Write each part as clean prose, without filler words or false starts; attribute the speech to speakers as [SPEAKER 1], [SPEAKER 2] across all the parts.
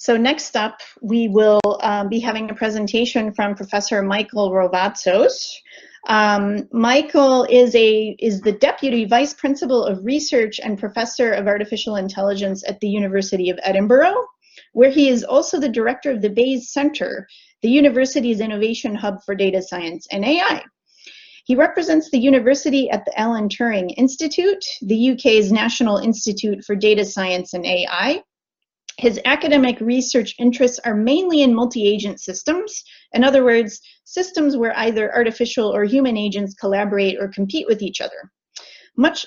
[SPEAKER 1] So next up, we will be having a presentation from Professor Michael Rovatsos. Michael is the Deputy Vice Principal of Research and Professor of Artificial Intelligence at the University of Edinburgh, where he is also the Director of the Bayes Centre, the university's innovation hub for data science and AI. He represents the university at the Alan Turing Institute, the UK's National Institute for Data Science and AI. His academic research interests are mainly in multi-agent systems. In other words, systems where either artificial or human agents collaborate or compete with each other. Much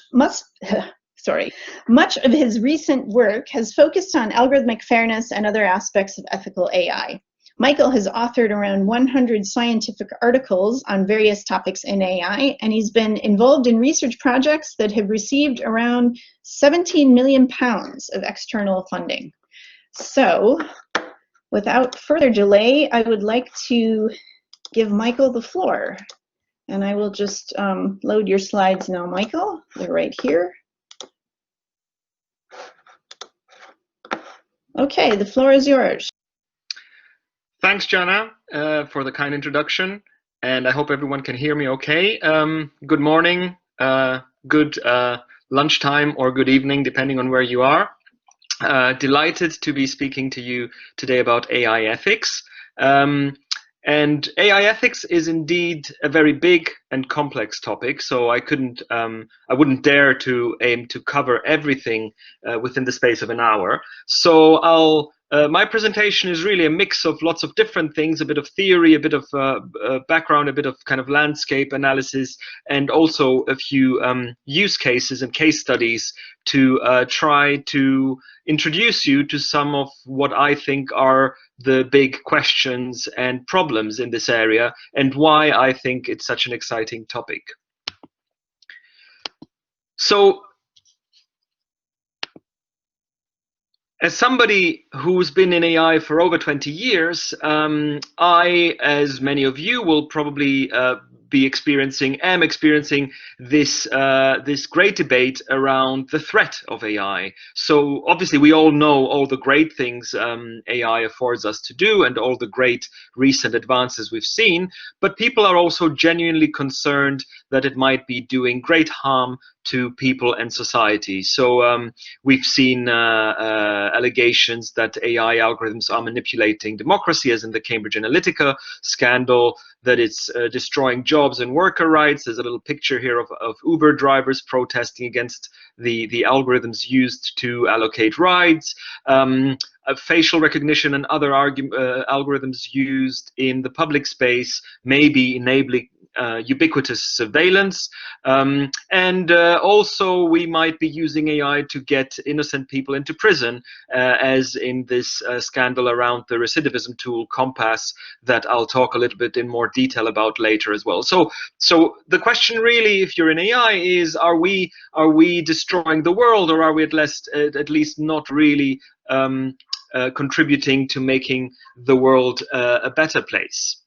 [SPEAKER 1] of his recent work has focused on algorithmic fairness and other aspects of ethical AI. Michael has authored around 100 scientific articles on various topics in AI, and he's been involved in research projects that have received around £17 million of external funding. So, without further delay, I would like to give Michael the floor. And I will just load your slides now, Michael. They're right here. Okay, the floor is yours.
[SPEAKER 2] Thanks, Jana, for the kind introduction. And I hope everyone can hear me okay. Good morning, good lunchtime, or good evening, depending on where you are. Delighted to be speaking to you today about AI ethics. And AI ethics is indeed a very big and complex topic, so I wouldn't dare to aim to cover everything within the space of an hour. So my presentation is really a mix of lots of different things, a bit of theory, a bit of background, a bit of kind of landscape analysis, and also a few use cases and case studies to try to introduce you to some of what I think are the big questions and problems in this area, and why I think it's such an exciting topic. So, as somebody who's been in AI for over 20 years, I, as many of you, will probably am experiencing this great debate around the threat of AI. So obviously we all know all the great things AI affords us to do and all the great recent advances we've seen, but people are also genuinely concerned that it might be doing great harm to people and society. So we've seen allegations that AI algorithms are manipulating democracy, as in the Cambridge Analytica scandal, that it's destroying jobs and worker rights. There's a little picture here of Uber drivers protesting against the algorithms used to allocate rides. Facial recognition and other algorithms used in the public space may be enabling ubiquitous surveillance, and also we might be using AI to get innocent people into prison, as in this scandal around the recidivism tool Compass that I'll talk a little bit in more detail about later as well. So the question really, if you're in AI, is are we destroying the world, or are we at least not really contributing to making the world a better place?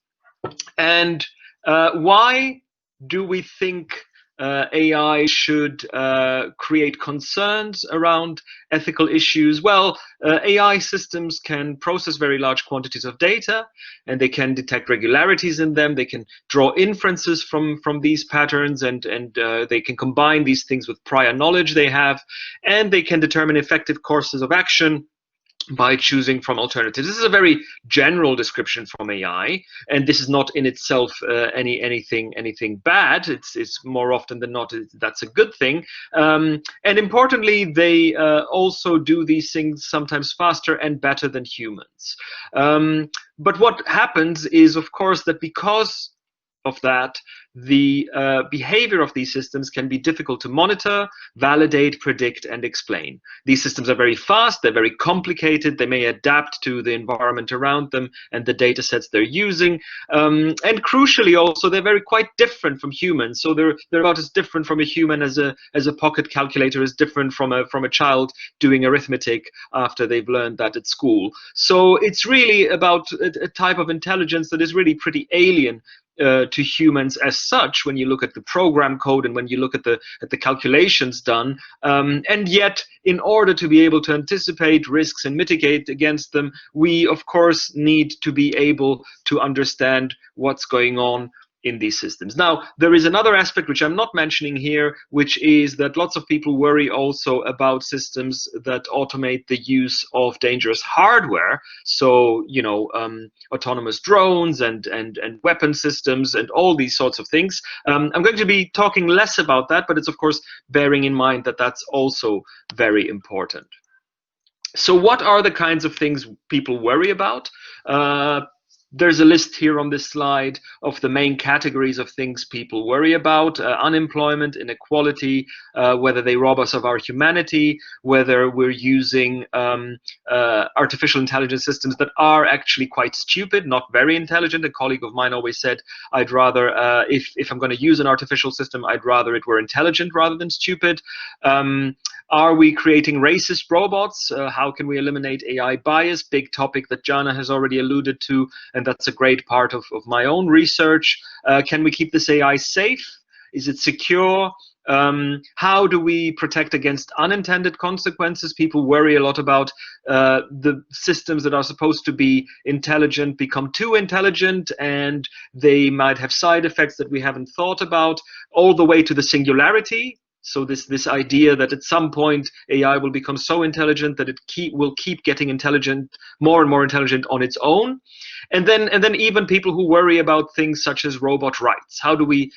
[SPEAKER 2] And why do we think AI should create concerns around ethical issues? Well, AI systems can process very large quantities of data, and they can detect regularities in them. They can draw inferences from these patterns, and they can combine these things with prior knowledge they have, and they can determine effective courses of action by choosing from alternatives. This is a very general description from AI, and this is not in itself anything bad. It's more often than not that's a good thing. And importantly, they also do these things sometimes faster and better than humans. But what happens is, of course, that because of that, the behavior of these systems can be difficult to monitor, validate, predict, and explain. These systems are very fast, they're very complicated, they may adapt to the environment around them and the data sets they're using. And crucially also, they're quite different from humans. So they're about as different from a human as a pocket calculator is different from a child doing arithmetic after they've learned that at school. So it's really about a type of intelligence that is really pretty alien to humans as such when you look at the program code and when you look at the calculations done. And yet, in order to be able to anticipate risks and mitigate against them, we of course need to be able to understand what's going on in these systems. Now, there is another aspect which I'm not mentioning here, which is that lots of people worry also about systems that automate the use of dangerous hardware. So, you know, autonomous drones and weapon systems and all these sorts of things. I'm going to be talking less about that, but it's of course bearing in mind that that's also very important. So what are the kinds of things people worry about? There's a list here on this slide of the main categories of things people worry about: unemployment, inequality, whether they rob us of our humanity, whether we're using artificial intelligence systems that are actually quite stupid, not very intelligent. A colleague of mine always said, I'd rather, if I'm going to use an artificial system, I'd rather it were intelligent rather than stupid. Are we creating racist robots? How can we eliminate AI bias? Big topic that Jana has already alluded to, and that's a great part of my own research. Can we keep this AI safe? Is it secure? How do we protect against unintended consequences? People worry a lot about the systems that are supposed to be intelligent become too intelligent, and they might have side effects that we haven't thought about, all the way to the singularity. So this idea that at some point AI will become so intelligent that it will keep getting intelligent, more and more intelligent on its own. And then even people who worry about things such as robot rights. How do we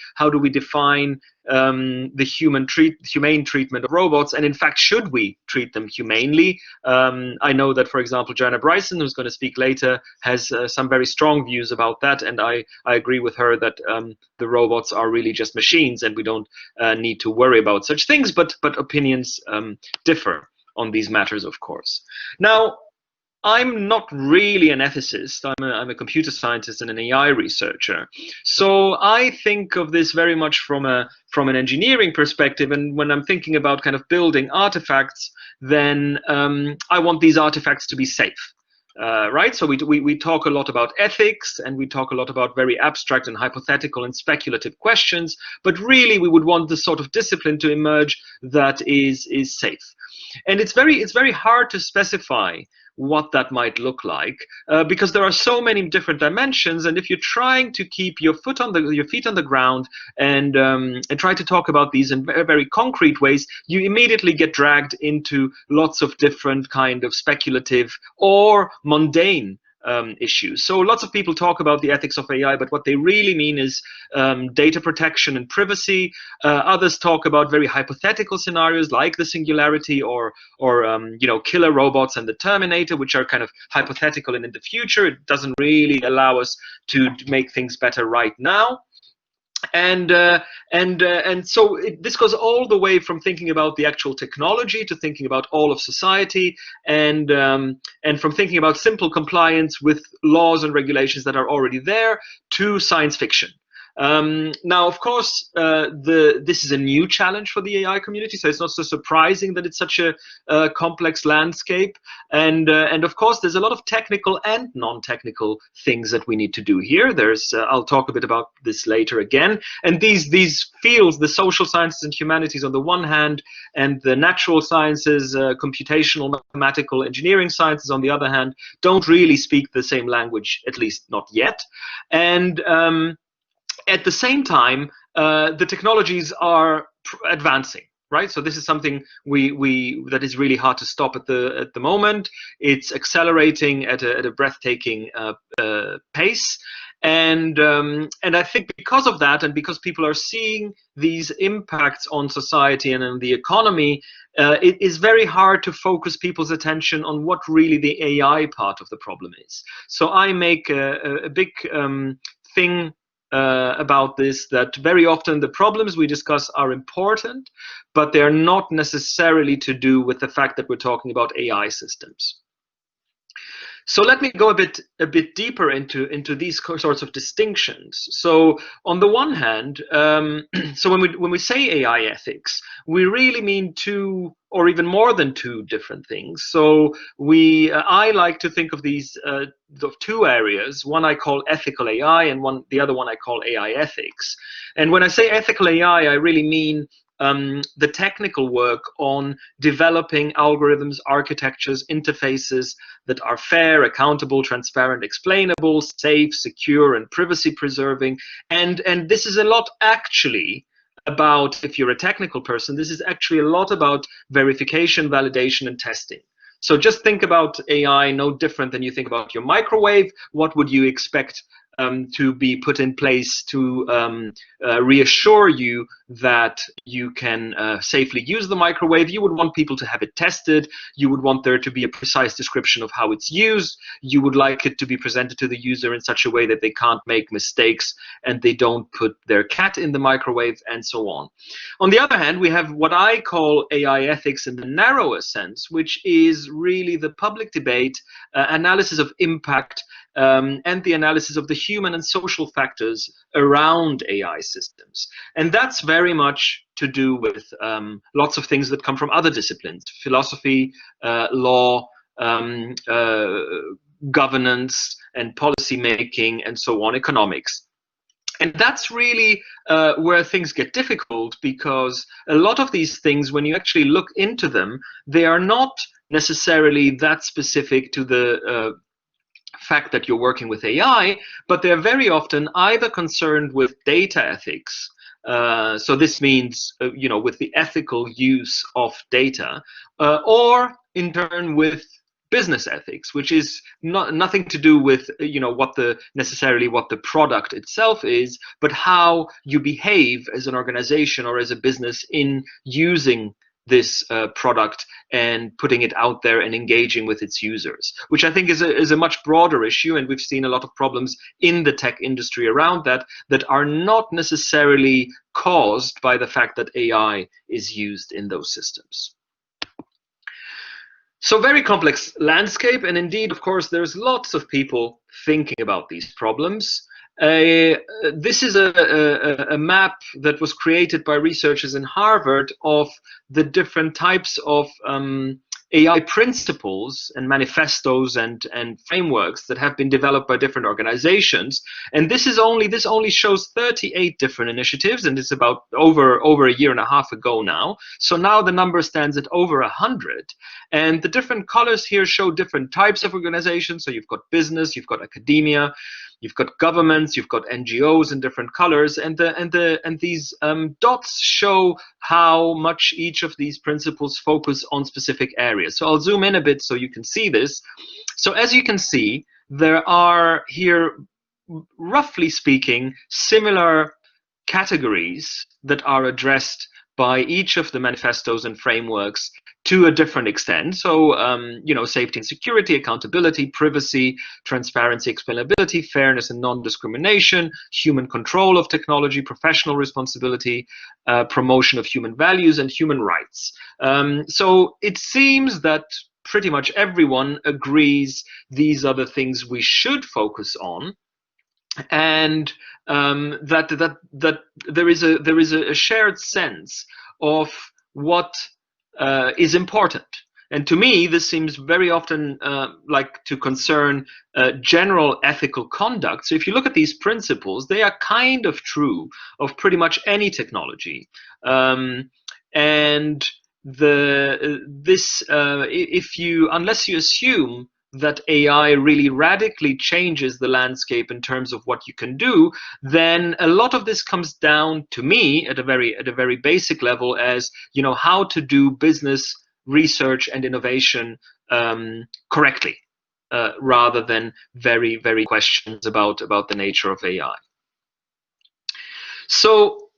[SPEAKER 2] define the humane treatment of robots? And in fact, should we treat them humanely? I know that, for example, Joanna Bryson, who's going to speak later, has some very strong views about that, and I agree with her that the robots are really just machines, and we don't need to worry about such things. But opinions differ on these matters, of course. Now, I'm not really an ethicist. I'm a computer scientist and an AI researcher. So I think of this very much from an engineering perspective. And when I'm thinking about kind of building artifacts, then I want these artifacts to be safe. Right? So we talk a lot about ethics, and we talk a lot about very abstract and hypothetical and speculative questions. But really, we would want this sort of discipline to emerge that is safe. And it's very hard to specify what that might look like, because there are so many different dimensions. And if you're trying to keep your feet on the ground and try to talk about these in very, very concrete ways, you immediately get dragged into lots of different kind of speculative or mundane issues. So lots of people talk about the ethics of AI, but what they really mean is data protection and privacy. Others talk about very hypothetical scenarios like the singularity or you know, killer robots and the Terminator, which are kind of hypothetical and in the future. It doesn't really allow us to make things better right now. And so this goes all the way from thinking about the actual technology to thinking about all of society, and from thinking about simple compliance with laws and regulations that are already there to science fiction. Now, of course, this is a new challenge for the AI community, so it's not so surprising that it's such a complex landscape. And of course, there's a lot of technical and non-technical things that we need to do here. There's I'll talk a bit about this later again. And these fields, the social sciences and humanities on the one hand, and the natural sciences, computational, mathematical, engineering sciences on the other hand, don't really speak the same language, at least not yet. And at the same time, the technologies are advancing, right? So this is something that is really hard to stop at the moment. It's accelerating at a breathtaking pace, and I think because of that, and because people are seeing these impacts on society and on the economy, it is very hard to focus people's attention on what really the AI part of the problem is. So I make a big thing about this, that very often the problems we discuss are important, but they're not necessarily to do with the fact that we're talking about AI systems. So let me go a bit deeper into these sorts of distinctions. So on the one hand, so when we say AI ethics, we really mean two or even more than two different things. So I like to think of these of two areas. One I call ethical AI, and the other one I call AI ethics. And when I say ethical AI, I really mean the technical work on developing algorithms, architectures, interfaces that are fair, accountable, transparent, explainable, safe, secure, and privacy preserving. And this is a lot actually about, if you're a technical person, this is actually a lot about verification, validation, and testing. So just think about AI no different than you think about your microwave. What would you expect to be put in place to reassure you that you can safely use the microwave? You would want people to have it tested. You would want there to be a precise description of how it's used. You would like it to be presented to the user in such a way that they can't make mistakes and they don't put their cat in the microwave, and so on. On the other hand, we have what I call AI ethics in the narrower sense, which is really the public debate, analysis of impact, and the analysis of the human and social factors around AI systems. And that's very much to do with lots of things that come from other disciplines: philosophy, law, governance and policy making, and so on, economics. And that's really where things get difficult, because a lot of these things, when you actually look into them, they are not necessarily that specific to the fact that you're working with AI, but they're very often either concerned with data ethics. So this means, with the ethical use of data, or in turn with business ethics, which is nothing to do with what the product itself is, but how you behave as an organization or as a business in using this product and putting it out there and engaging with its users, which I think is a much broader issue. And we've seen a lot of problems in the tech industry around that are not necessarily caused by the fact that AI is used in those systems. So very complex landscape, and indeed, of course, there's lots of people thinking about these problems. This is a map that was created by researchers in Harvard of the different types of AI principles and manifestos and frameworks that have been developed by different organizations. And this only shows 38 different initiatives, and it's about over a year and a half ago now. So now the number stands at over 100. And the different colors here show different types of organizations. So you've got business, you've got academia, you've got governments, you've got NGOs in different colors, and these dots show how much each of these principles focus on specific areas. So I'll zoom in a bit so you can see this. So as you can see, there are here, roughly speaking, similar categories that are addressed by each of the manifestos and frameworks to a different extent. So, safety and security, accountability, privacy, transparency, explainability, fairness and non-discrimination, human control of technology, professional responsibility, promotion of human values, and human rights. So it seems that pretty much everyone agrees these are the things we should focus on, and that there is a shared sense of what is important. And to me, this seems very often like to concern general ethical conduct. So if you look at these principles, they are kind of true of pretty much any technology. And unless you assume that AI really radically changes the landscape in terms of what you can do, then a lot of this comes down, to me, at a very basic level, as how to do business research and innovation correctly, rather than very questions about the nature of AI. So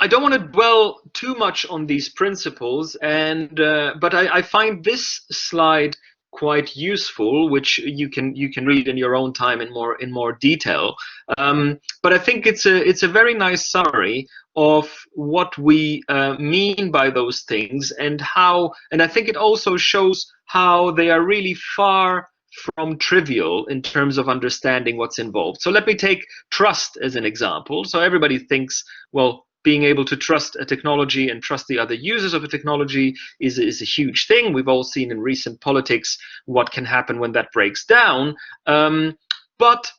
[SPEAKER 2] I don't want to dwell too much on these principles, but I find this slide quite useful, which you can read in your own time in more detail. But I think it's a very nice summary of what we mean by those things, and I think it also shows how they are really far from trivial in terms of understanding what's involved. So let me take trust as an example. So everybody thinks, well, being able to trust a technology and trust the other users of a technology is a huge thing. We've all seen in recent politics what can happen when that breaks down. But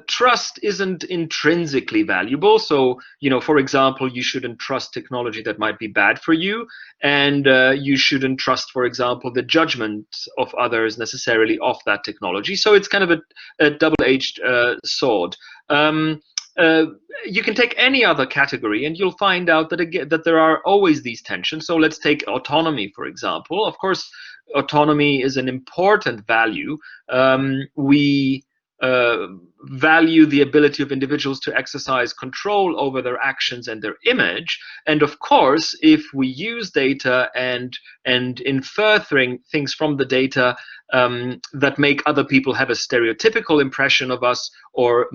[SPEAKER 2] trust isn't intrinsically valuable. So, for example, you shouldn't trust technology that might be bad for you, and you shouldn't trust, for example, the judgment of others necessarily of that technology. So it's kind of a double-edged sword. You can take any other category and you'll find out that again that there are always these tensions. So let's take autonomy, for example. Of course, autonomy is an important value. We value the ability of individuals to exercise control over their actions and their image. And of course, if we use data and infer things from the data that make other people have a stereotypical impression of us, or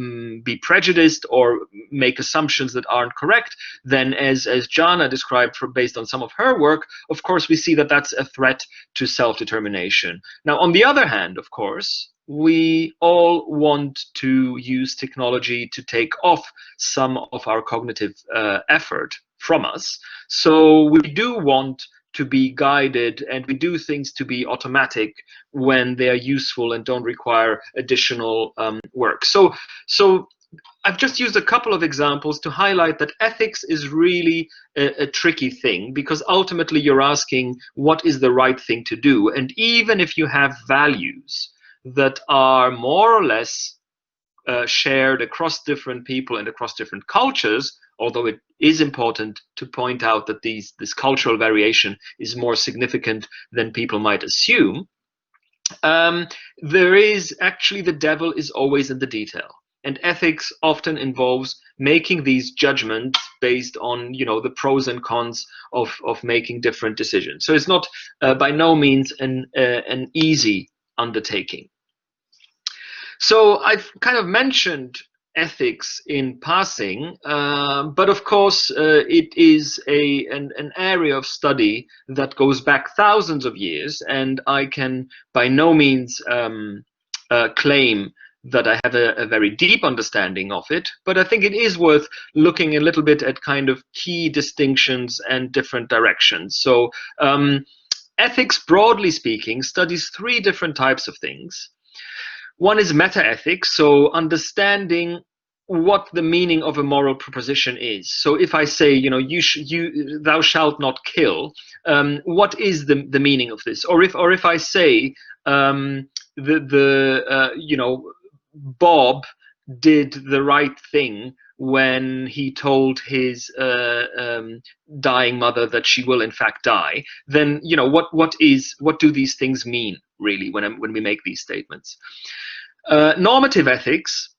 [SPEAKER 2] be prejudiced, or make assumptions that aren't correct, then as Jana described based on some of her work, of course, we see that that's a threat to self-determination. Now, on the other hand, of course, we all want to use technology to take off some of our cognitive effort from us. So we do want to be guided, and we do things to be automatic when they are useful and don't require additional work. So I've just used a couple of examples to highlight that ethics is really a tricky thing, because ultimately you're asking what is the right thing to do. And even if you have values that are more or less shared across different people and across different cultures, although it is important to point out that this cultural variation is more significant than people might assume, there is actually, the devil is always in the detail. And ethics often involves making these judgments based on, the pros and cons of making different decisions. So it's not by no means an easy undertaking. So I've kind of mentioned ethics in passing, but of course it is an area of study that goes back thousands of years, and I can by no means claim that I have a very deep understanding of it, but I think it is worth looking a little bit at kind of key distinctions and different directions. So ethics, broadly speaking, studies three different types of things. One is meta-ethics, so understanding what the meaning of a moral proposition is. So if I say, thou shalt not kill, what is the meaning of this? Or if I say, Bob did the right thing when he told his dying mother that she will in fact die, then what do these things mean really when we make these statements? Normative ethics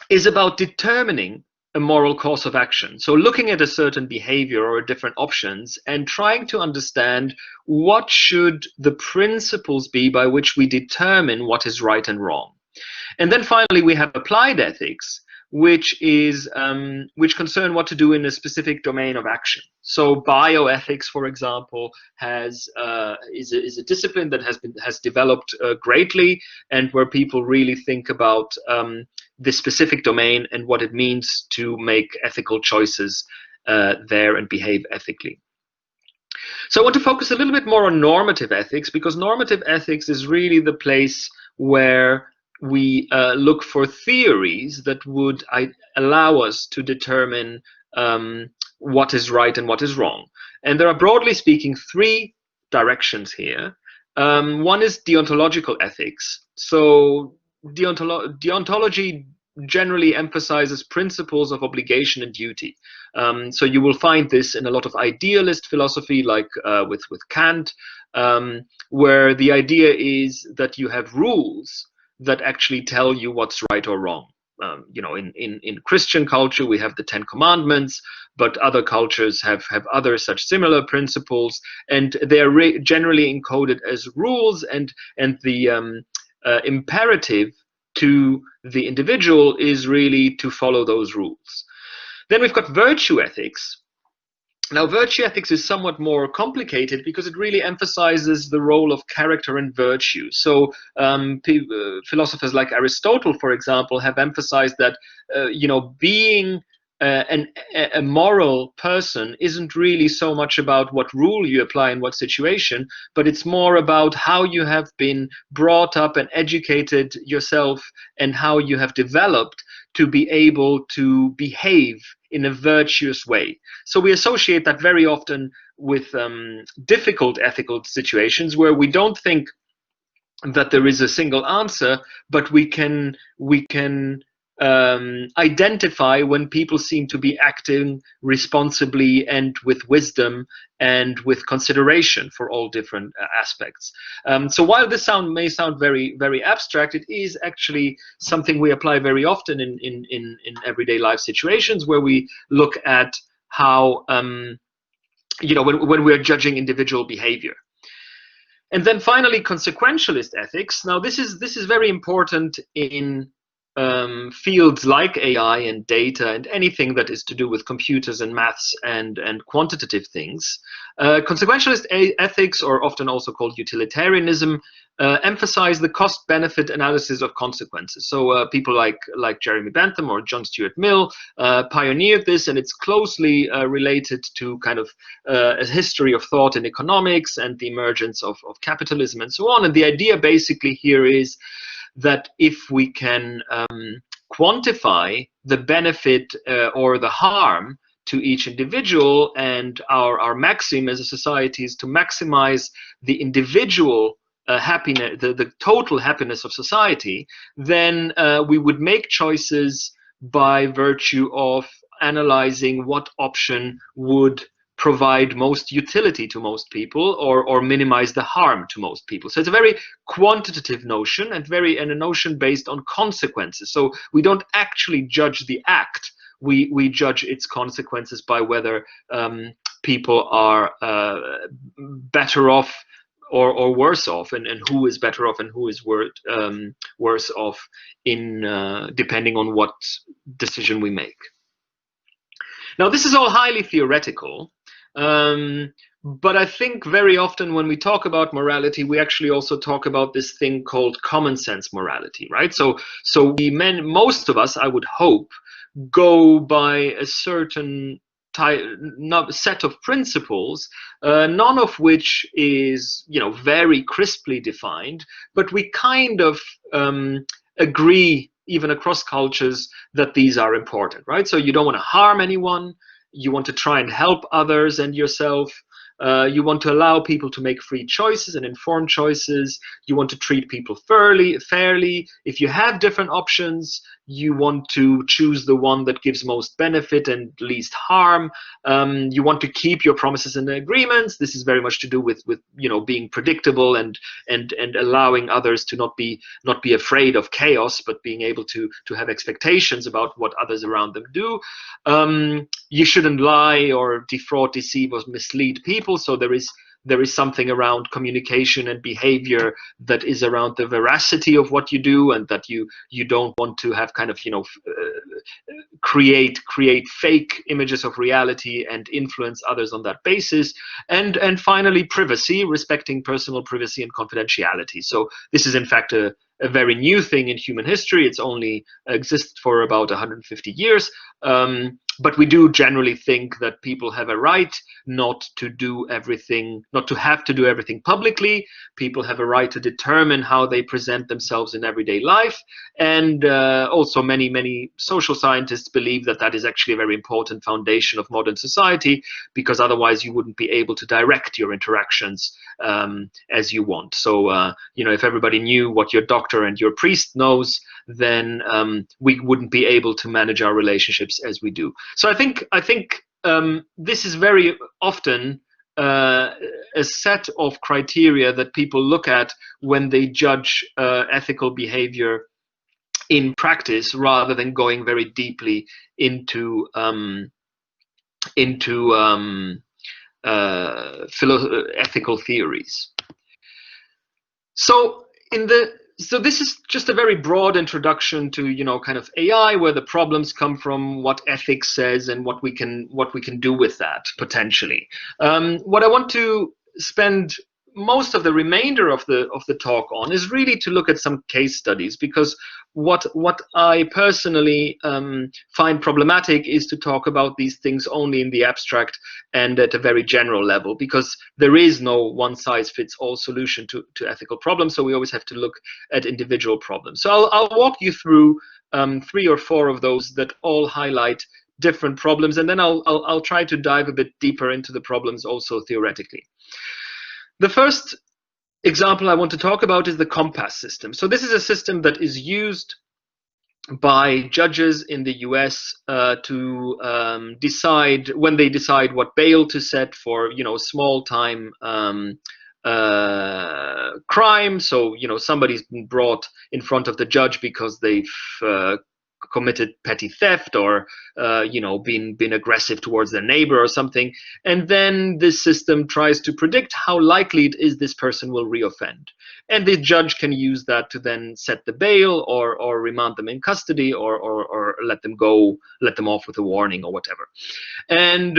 [SPEAKER 2] is about determining a moral course of action. So looking at a certain behavior or different options and trying to understand what should the principles be by which we determine what is right and wrong. And then finally, we have applied ethics, which concern what to do in a specific domain of action. So bioethics, for example, is a discipline that has developed greatly, and where people really think about this specific domain and what it means to make ethical choices there and behave ethically. So I want to focus a little bit more on normative ethics, because normative ethics is really the place where we look for theories that would allow us to determine what is right and what is wrong. And there are, broadly speaking, three directions here. One is deontological ethics. So deontology generally emphasizes principles of obligation and duty. So you will find this in a lot of idealist philosophy, like with Kant, where the idea is that you have rules that actually tell you what's right or wrong. In Christian culture, we have the Ten Commandments, but other cultures have other such similar principles, and they are generally encoded as rules, and the imperative to the individual is really to follow those rules. Then we've got virtue ethics, Now, virtue ethics is somewhat more complicated because it really emphasizes the role of character and virtue. So, philosophers like Aristotle, for example, have emphasized that being a moral person isn't really so much about what rule you apply in what situation, but it's more about how you have been brought up and educated yourself and how you have developed to be able to behave in a virtuous way. So we associate that very often with difficult ethical situations where we don't think that there is a single answer, but we can identify when people seem to be acting responsibly and with wisdom and with consideration for all different aspects. So while this may sound very, very abstract, it is actually something we apply very often in everyday life situations where we look at how when we're judging individual behavior. And then finally, consequentialist ethics. Now, this is very important in fields like AI and data and anything that is to do with computers and maths and quantitative things. Consequentialist ethics, or often also called utilitarianism, emphasize the cost-benefit analysis of consequences. So people like Jeremy Bentham or John Stuart Mill pioneered this, and it's closely related to kind of a history of thought in economics and the emergence of capitalism and so on. And the idea basically here is that if we can quantify the benefit or the harm to each individual, and our maxim as a society is to maximize the individual happiness, the total happiness of society, then we would make choices by virtue of analyzing what option would provide most utility to most people or minimize the harm to most people. So it's a very quantitative notion and a notion based on consequences. So we don't actually judge the act, we judge its consequences by whether people are better off or worse off, and who is better off and who is worse off in depending on what decision we make. Now, this is all highly theoretical, but I think very often when we talk about morality, we actually also talk about this thing called common sense morality, right? So most of us, I would hope, go by a certain set of principles, none of which is very crisply defined, but we kind of agree even across cultures that these are important, right? So you don't want to harm anyone, you want to try and help others and yourself, you want to allow people to make free choices and informed choices, you want to treat people fairly. If you have different options, you want to choose the one that gives most benefit and least harm. You want to keep your promises and agreements. This is very much to do with being predictable and allowing others to not be afraid of chaos, but being able to have expectations about what others around them do. You shouldn't lie or defraud, deceive, or mislead people. So there is something around communication and behavior that is around the veracity of what you do, and that you don't want to have kind of create fake images of reality and influence others on that basis. And finally, privacy, respecting personal privacy and confidentiality. So this is in fact a very new thing in human history. It's only existed for about 150 years. But we do generally think that people have a right not to have to do everything publicly. People have a right to determine how they present themselves in everyday life. And also many social scientists believe that is actually a very important foundation of modern society, because otherwise you wouldn't be able to direct your interactions as you want. So, if everybody knew what your doctor and your priest knows, then we wouldn't be able to manage our relationships as we do. So I think this is very often a set of criteria that people look at when they judge ethical behavior in practice, rather than going very deeply into ethical theories. So in the So this is just a very broad introduction to, kind of AI, where the problems come from, what ethics says, and what we can do with that potentially. What I want to spend most of the remainder of the talk on is really to look at some case studies, because what I personally find problematic is to talk about these things only in the abstract and at a very general level, because there is no one-size-fits-all solution to ethical problems. So we always have to look at individual problems. So I'll walk you through 3 or 4 of those that all highlight different problems, and then I'll try to dive a bit deeper into the problems also theoretically. The first example I want to talk about is the compass system. So this is a system that is used by judges in the US to decide, when they decide what bail to set for, small time crime. So, somebody's been brought in front of the judge because they've committed petty theft, or been aggressive towards their neighbor or something, and then this system tries to predict how likely it is this person will reoffend, and the judge can use that to then set the bail, or remand them in custody, or let them off with a warning or whatever. And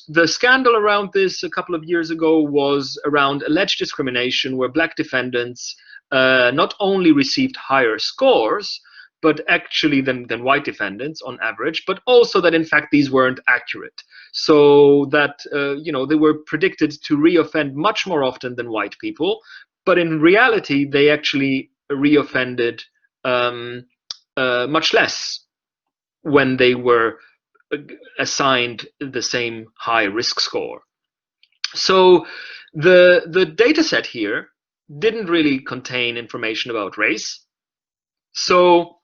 [SPEAKER 2] the scandal around this a couple of years ago was around alleged discrimination, where black defendants not only received higher scores, but actually than white defendants on average, but also that in fact these weren't accurate. So that they were predicted to reoffend much more often than white people, but in reality they actually reoffended much less when they were assigned the same high risk score. So the data set here didn't really contain information about race. So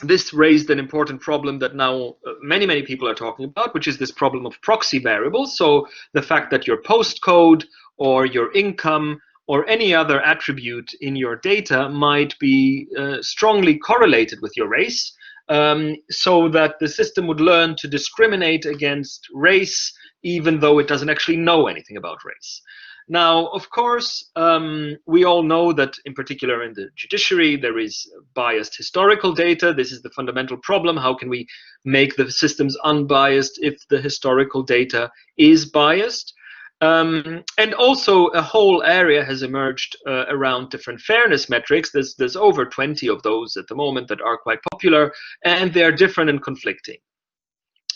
[SPEAKER 2] this raised an important problem that now many people are talking about, which is this problem of proxy variables. So the fact that your postcode or your income or any other attribute in your data might be strongly correlated with your race, so that the system would learn to discriminate against race even though it doesn't actually know anything about race. Now, of course, we all know that in particular in the judiciary, there is biased historical data. This is the fundamental problem. How can we make the systems unbiased if the historical data is biased? And also a whole area has emerged around different fairness metrics. There's over 20 of those at the moment that are quite popular, and they're different and conflicting.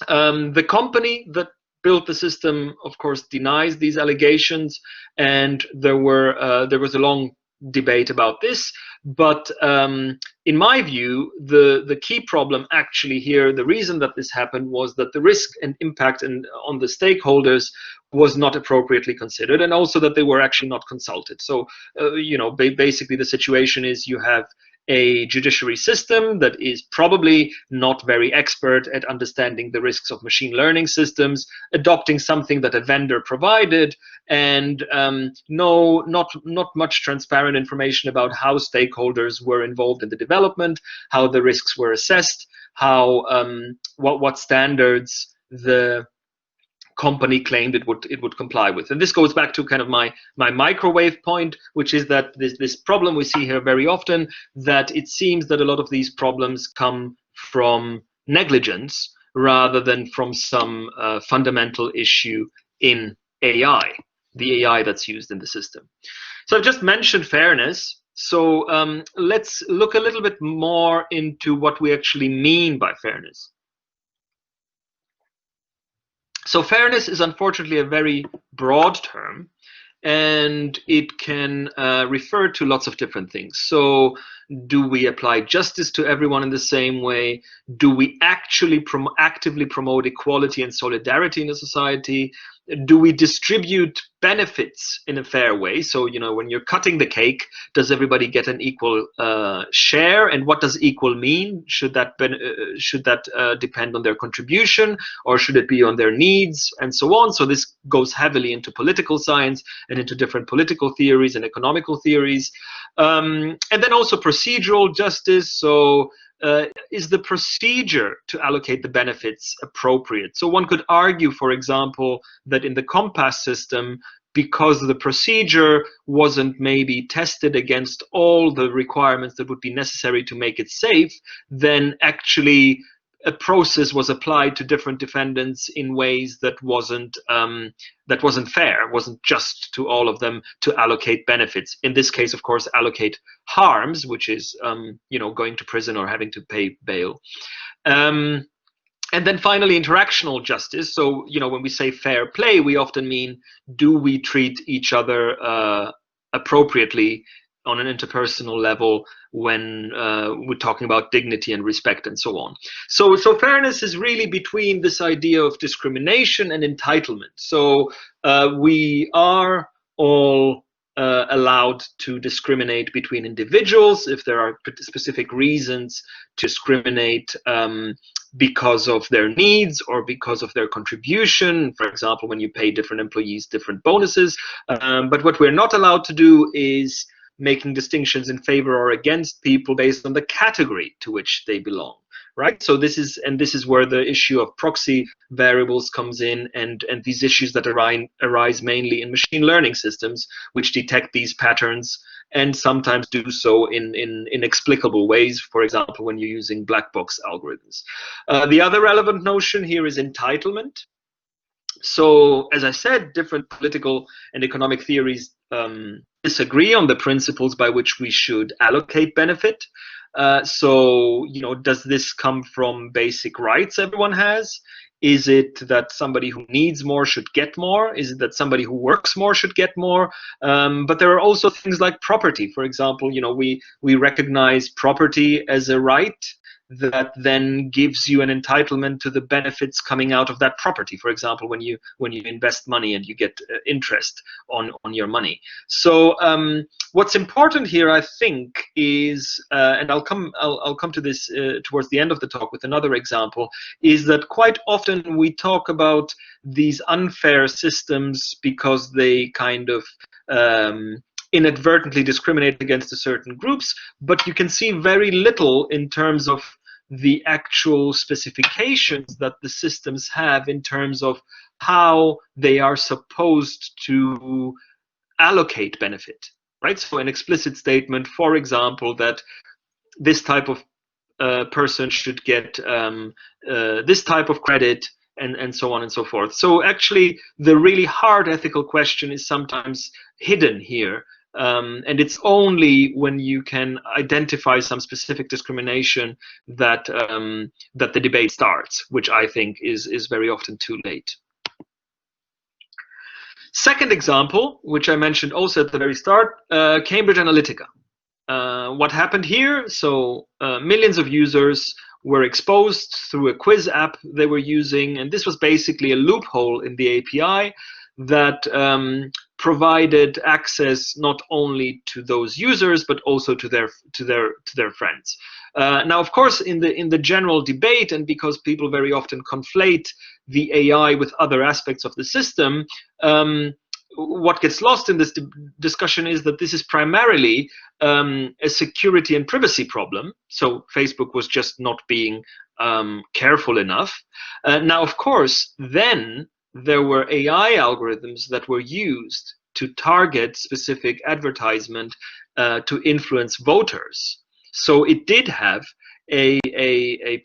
[SPEAKER 2] The company that built the system, of course, denies these allegations, and there was a long debate about this. But in my view, the key problem actually here, the reason that this happened, was that the risk and impact on the stakeholders was not appropriately considered, and also that they were actually not consulted. So basically the situation is you have a judiciary system that is probably not very expert at understanding the risks of machine learning systems, adopting something that a vendor provided, and not much transparent information about how stakeholders were involved in the development, how the risks were assessed, how what standards the company claimed it would comply with. And this goes back to kind of my microwave point, which is that this problem we see here very often, that it seems that a lot of these problems come from negligence rather than from some fundamental issue in AI, the AI that's used in the system. So I've just mentioned fairness. So let's look a little bit more into what we actually mean by fairness. So fairness is unfortunately a very broad term, and it can refer to lots of different things. So do we apply justice to everyone in the same way? Do we actually actively promote equality and solidarity in a society? Do we distribute benefits in a fair way? So, when you're cutting the cake, does everybody get an equal share? And what does equal mean? Should that depend on their contribution, or should it be on their needs, and so on? So this goes heavily into political science and into different political theories and economical theories. And then also procedural justice. So is the procedure to allocate the benefits appropriate? So one could argue, for example, that in the compass system, because the procedure wasn't maybe tested against all the requirements that would be necessary to make it safe, then actually a process was applied to different defendants in ways that wasn't fair, wasn't just to all of them to allocate benefits. In this case, of course, allocate harms, which is going to prison or having to pay bail. And then finally, interactional justice. So when we say fair play, we often mean, do we treat each other appropriately on an interpersonal level when we're talking about dignity and respect and so on. So fairness is really between this idea of discrimination and entitlement. So we are all allowed to discriminate between individuals if there are specific reasons to discriminate because of their needs or because of their contribution. For example, when you pay different employees different bonuses. But what we're not allowed to do is making distinctions in favor or against people based on the category to which they belong, right? So this is where the issue of proxy variables comes in, and these issues that arise mainly in machine learning systems, which detect these patterns and sometimes do so in inexplicable ways, for example, when you're using black box algorithms. The other relevant notion here is entitlement. So, as I said, different political and economic theories disagree on the principles by which we should allocate benefit. So, does this come from basic rights everyone has? Is it that somebody who needs more should get more? Is it that somebody who works more should get more? But there are also things like property. For example, we recognize property as a right that then gives you an entitlement to the benefits coming out of that property. For example, when you invest money and you get interest on your money. So what's important here, I think, is and I'll come to this towards the end of the talk with another example, is that quite often we talk about these unfair systems because they kind of inadvertently discriminate against certain groups, but you can see very little in terms of the actual specifications that the systems have in terms of how they are supposed to allocate benefit, right? So an explicit statement, for example, that this type of person should get this type of credit, and so on and so forth. So actually, the really hard ethical question is sometimes hidden here. And it's only when you can identify some specific discrimination that that the debate starts, which I think is very often too late. Second example, which I mentioned also at the very start, Cambridge Analytica. What happened here? So millions of users were exposed through a quiz app they were using, and this was basically a loophole in the API that provided access not only to those users but also to their friends. Now, of course, in the general debate, and because people very often conflate the AI with other aspects of the system, what gets lost in this discussion is that this is primarily a security and privacy problem. So Facebook was just not being careful enough. Now, of course, then there were AI algorithms that were used to target specific advertisement to influence voters. So it did have a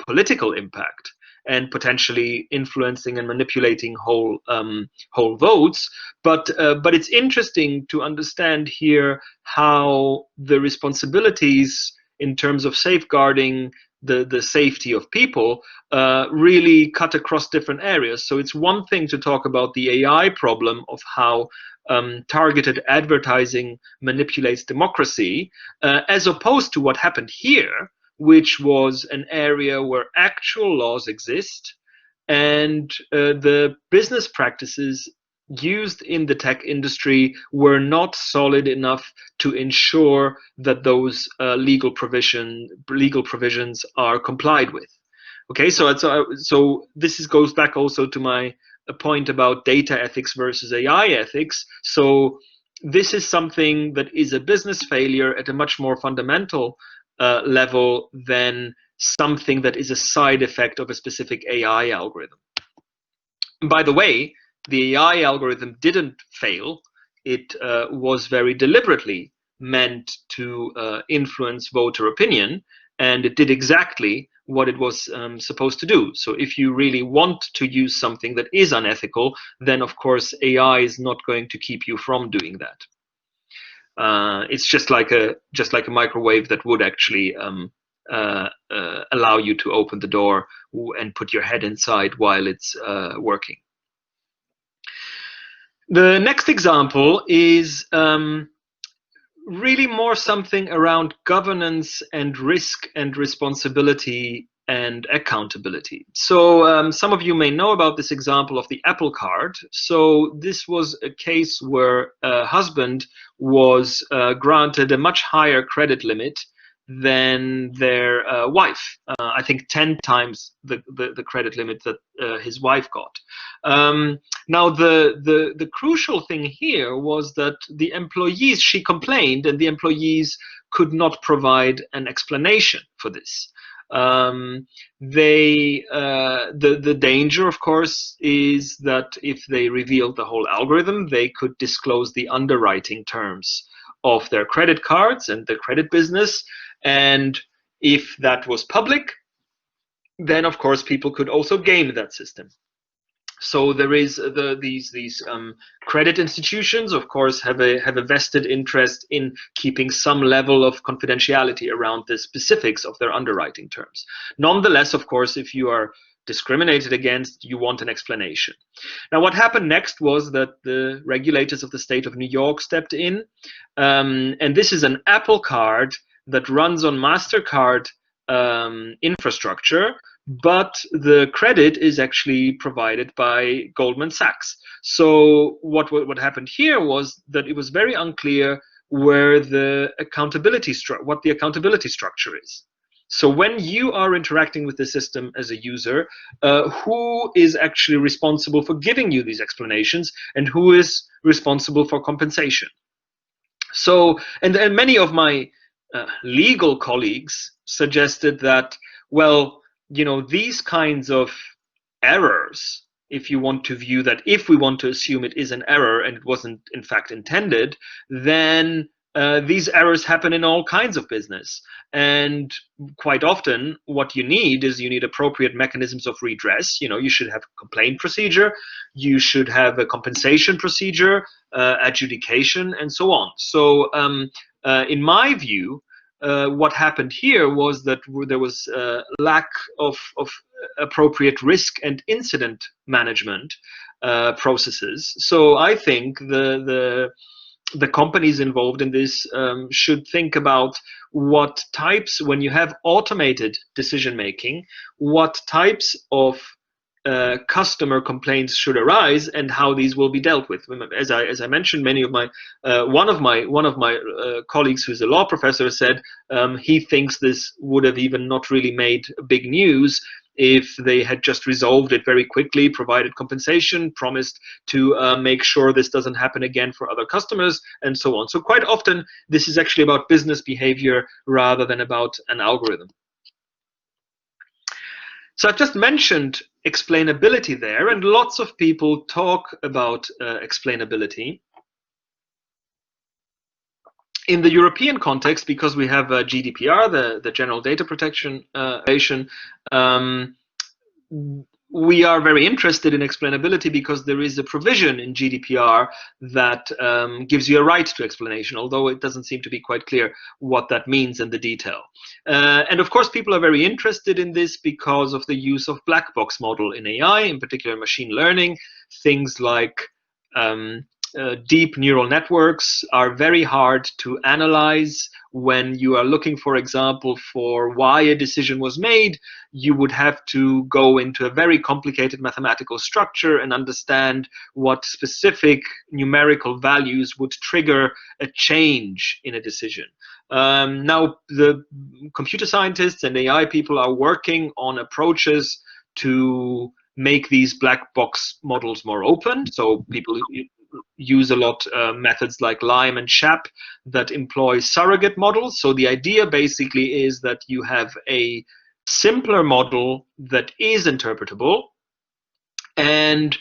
[SPEAKER 2] political impact and potentially influencing and manipulating whole votes. But it's interesting to understand here how the responsibilities in terms of safeguarding the safety of people really cut across different areas. So it's one thing to talk about the AI problem of how targeted advertising manipulates democracy, as opposed to what happened here, which was an area where actual laws exist and the business practices used in the tech industry were not solid enough to ensure that those legal provisions are complied with. Okay, so this goes back also to my point about data ethics versus AI ethics. So this is something that is a business failure at a much more fundamental level than something that is a side effect of a specific AI algorithm. By the way, the AI algorithm didn't fail it was very deliberately meant to influence voter opinion, and it did exactly what it was supposed to do. So if you really want to use something that is unethical, then of course AI is not going to keep you from doing that. It's just like a microwave that would actually allow you to open the door and put your head inside while it's working. The next example is really more something around governance and risk and responsibility and accountability. So some of you may know about this example of the Apple Card. So this was a case where a husband was granted a much higher credit limit than their wife. I think 10 times the credit limit that his wife got. Now, the crucial thing here was that the employees, she complained, and the employees could not provide an explanation for this. The danger, of course, is that if they revealed the whole algorithm, they could disclose the underwriting terms of their credit cards and their credit business. And if that was public, then of course people could also game that system. So there is these credit institutions, of course, have a vested interest in keeping some level of confidentiality around the specifics of their underwriting terms. Nonetheless, of course, if you are discriminated against, you want an explanation. Now, what happened next was that the regulators of the state of New York stepped in, and this is an Apple Card that runs on MasterCard infrastructure, but the credit is actually provided by Goldman Sachs. So what happened here was that it was very unclear where the accountability what the accountability structure is. So when you are interacting with the system as a user, who is actually responsible for giving you these explanations, and who is responsible for compensation? So, and many of my legal colleagues suggested that, well, you know, these kinds of errors, if you want to view that, if we want to assume it is an error and it wasn't in fact intended, then these errors happen in all kinds of business. And quite often what you need is you need appropriate mechanisms of redress. You know, you should have a complaint procedure, you should have a compensation procedure, adjudication, and so on. So in my view, what happened here was that there was lack of appropriate risk and incident management processes. So I think the companies involved in this should think about what types, when you have automated decision making, what types of customer complaints should arise and how these will be dealt with. As I mentioned, many of my one of my colleagues who's a law professor said he thinks this would have even not really made big news if they had just resolved it very quickly, provided compensation, promised to make sure this doesn't happen again for other customers, and so on. So quite often this is actually about business behavior rather than about an algorithm. So I've just mentioned explainability there, and lots of people talk about explainability. In the European context, because we have GDPR, the General Data Protection Regulation, we are very interested in explainability because there is a provision in GDPR that gives you a right to explanation, although it doesn't seem to be quite clear what that means in the detail. And of course, people are very interested in this because of the use of black box model in AI, in particular machine learning. Things like deep neural networks are very hard to analyze. When you are looking, for example, for why a decision was made, you would have to go into a very complicated mathematical structure and understand what specific numerical values would trigger a change in a decision. Now, the computer scientists and AI people are working on approaches to make these black box models more open. So people use a lot methods like LIME and SHAP that employ surrogate models. So the idea basically is that you have a simpler model that is interpretable, and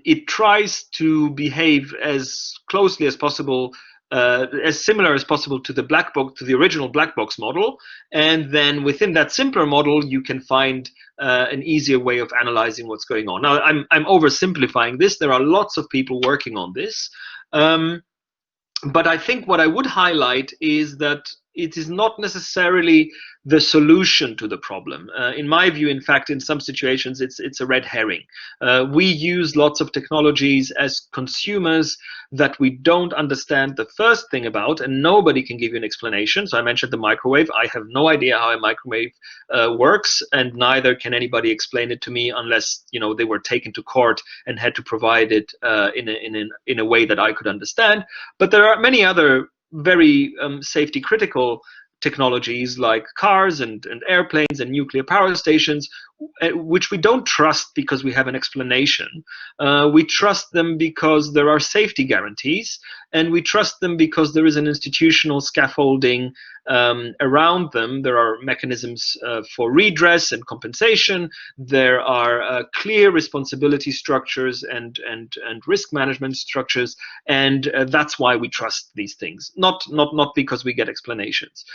[SPEAKER 2] it tries to behave as closely as possible, as similar as possible to the black box, to the original black box model, and then within that simpler model, you can find an easier way of analyzing what's going on. Now, I'm oversimplifying this. There are lots of people working on this, but I think what I would highlight is that it is not necessarily the solution to the problem. In my view, in fact, in some situations, it's a red herring. We use lots of technologies as consumers that we don't understand the first thing about, and nobody can give you an explanation. So I mentioned the microwave. I have no idea how a microwave works, and neither can anybody explain it to me unless they were taken to court and had to provide it in a way that I could understand. But there are many other very safety critical technologies like cars and airplanes and nuclear power stations, which we don't trust because we have an explanation. We trust them because there are safety guarantees, and we trust them because there is an institutional scaffolding around them. There are mechanisms for redress and compensation. There are clear responsibility structures and risk management structures, and that's why we trust these things, not because we get explanations.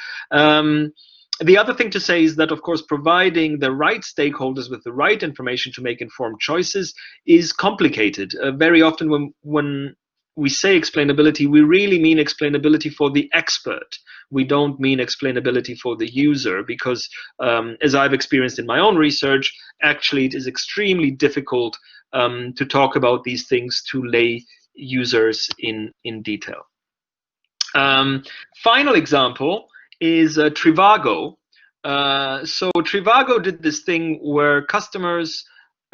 [SPEAKER 2] The other thing to say is that, of course, providing the right stakeholders with the right information to make informed choices is complicated. Very often when we say explainability, we really mean explainability for the expert. We don't mean explainability for the user, because as I've experienced in my own research, actually it is extremely difficult to talk about these things to lay users in detail. Final example is Trivago. So Trivago did this thing where customers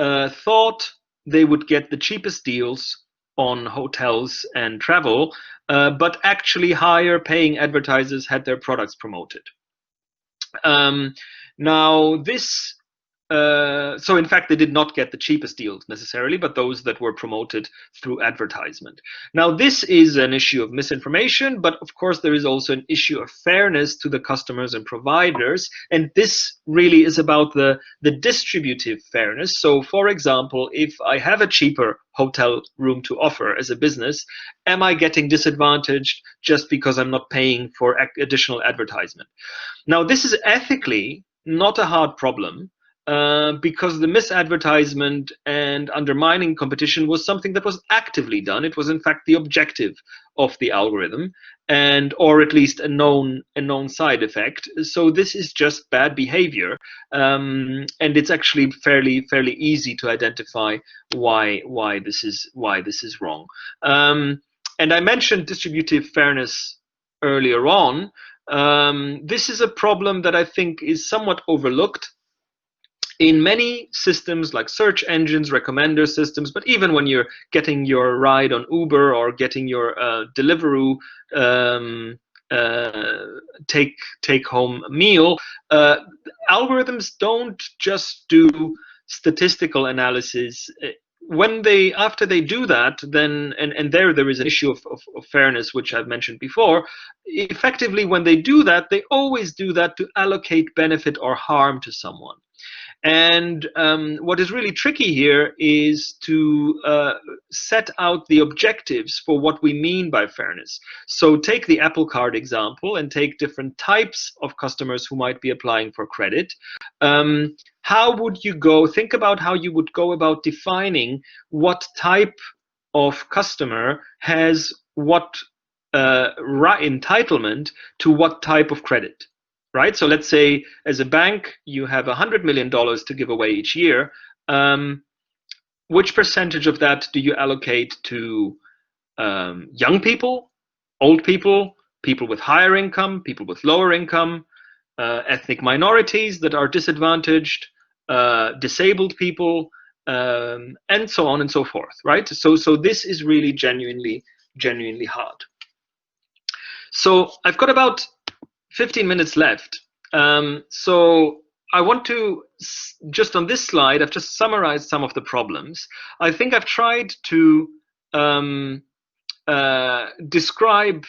[SPEAKER 2] thought they would get the cheapest deals on hotels and travel, but actually higher paying advertisers had their products promoted. Now this, so in fact, they did not get the cheapest deals necessarily, but those that were promoted through advertisement. Now, this is an issue of misinformation, but of course, there is also an issue of fairness to the customers and providers. And this really is about the distributive fairness. So, for example, if I have a cheaper hotel room to offer as a business, am I getting disadvantaged just because I'm not paying for additional advertisement? Now, this is ethically not a hard problem, because the misadvertisement and undermining competition was something that was actively done. It was in fact the objective of the algorithm, or at least a known side effect. So this is just bad behavior, and it's actually fairly easy to identify why this is wrong. And I mentioned distributive fairness earlier on. This is a problem that I think is somewhat overlooked in many systems like search engines, recommender systems, but even when you're getting your ride on Uber or getting your Deliveroo take home meal, algorithms don't just do statistical analysis. After they do that, then and there is an issue of fairness, which I've mentioned before. Effectively, when they do that, they always do that to allocate benefit or harm to someone. And what is really tricky here is to set out the objectives for what we mean by fairness. So take the Apple Card example and take different types of customers who might be applying for credit. How would you think about how you would go about defining what type of customer has what entitlement to what type of credit? Right? So let's say as a bank, you have $100 million to give away each year. Which percentage of that do you allocate to young people, old people, people with higher income, people with lower income, ethnic minorities that are disadvantaged, disabled people, and so on and so forth, right? So this is really genuinely hard. So I've got about 15 minutes left. So I want to, just on this slide, I've just summarized some of the problems. I think I've tried to describe,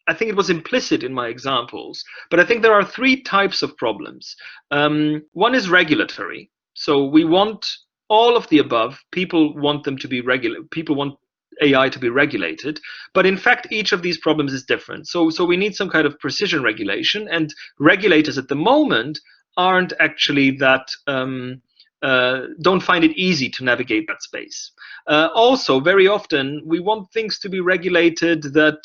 [SPEAKER 2] I think it was implicit in my examples, but I think there are three types of problems. One is regulatory. So we want all of the above. People want them to be people want AI to be regulated, but in fact each of these problems is different. So we need some kind of precision regulation, and regulators at the moment aren't actually that don't find it easy to navigate that space. Also, very often we want things to be regulated that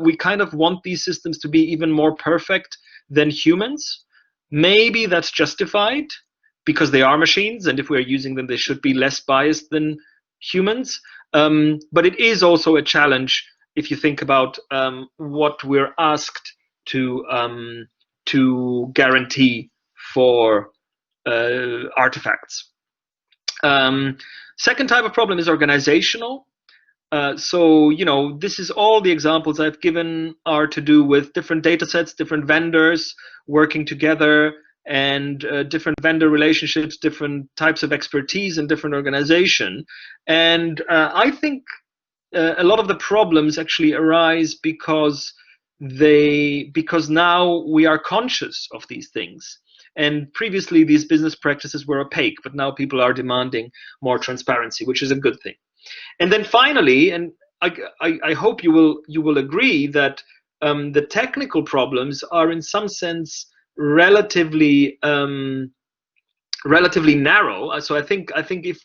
[SPEAKER 2] we kind of want these systems to be even more perfect than humans. Maybe that's justified because they are machines, and if we're using them, they should be less biased than humans. But it is also a challenge if you think about what we're asked to guarantee for artifacts. Second type of problem is organizational. So, this is all the examples I've given are to do with different data sets, different vendors working together, and different vendor relationships, different types of expertise in different organization. And I think a lot of the problems actually arise because now we are conscious of these things. And previously these business practices were opaque, but now people are demanding more transparency, which is a good thing. And then finally, and I hope you will agree that the technical problems are in some sense relatively narrow. So I think if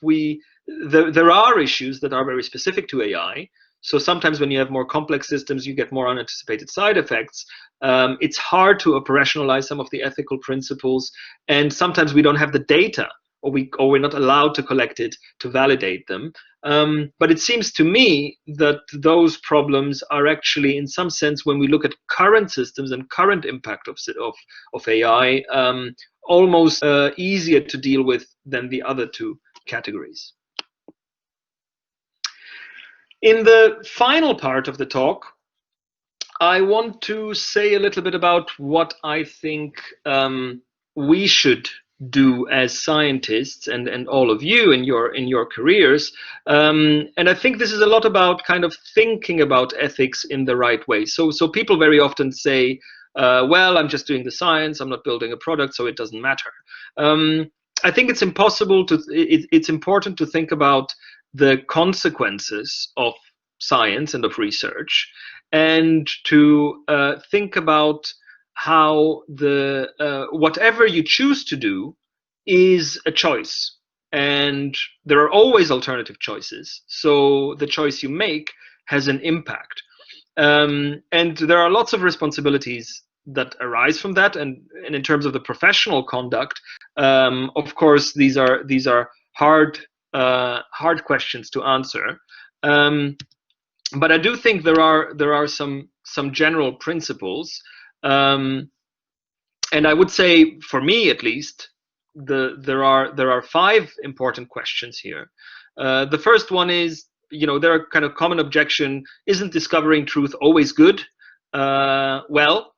[SPEAKER 2] there are issues that are very specific to AI. So sometimes when you have more complex systems, you get more unanticipated side effects. It's hard to operationalize some of the ethical principles, and sometimes we don't have the data, or we're not allowed to collect it to validate them. But it seems to me that those problems are actually, in some sense, when we look at current systems and current impact of AI, almost easier to deal with than the other two categories. In the final part of the talk, I want to say a little bit about what I think we should do as scientists, and all of you in your careers. And I think this is a lot about kind of thinking about ethics in the right way. So people very often say, well, I'm just doing the science, I'm not building a product, so it doesn't matter. I think it's important to think about the consequences of science and of research, and to think about how whatever you choose to do is a choice, and there are always alternative choices. So the choice you make has an impact, and there are lots of responsibilities that arise from that. And in terms of the professional conduct, of course, these are hard questions to answer. But I do think there are some general principles, and I would say, for me at least, there are 5 important questions here. The first one is, there are kind of common objection: isn't discovering truth always good? Well,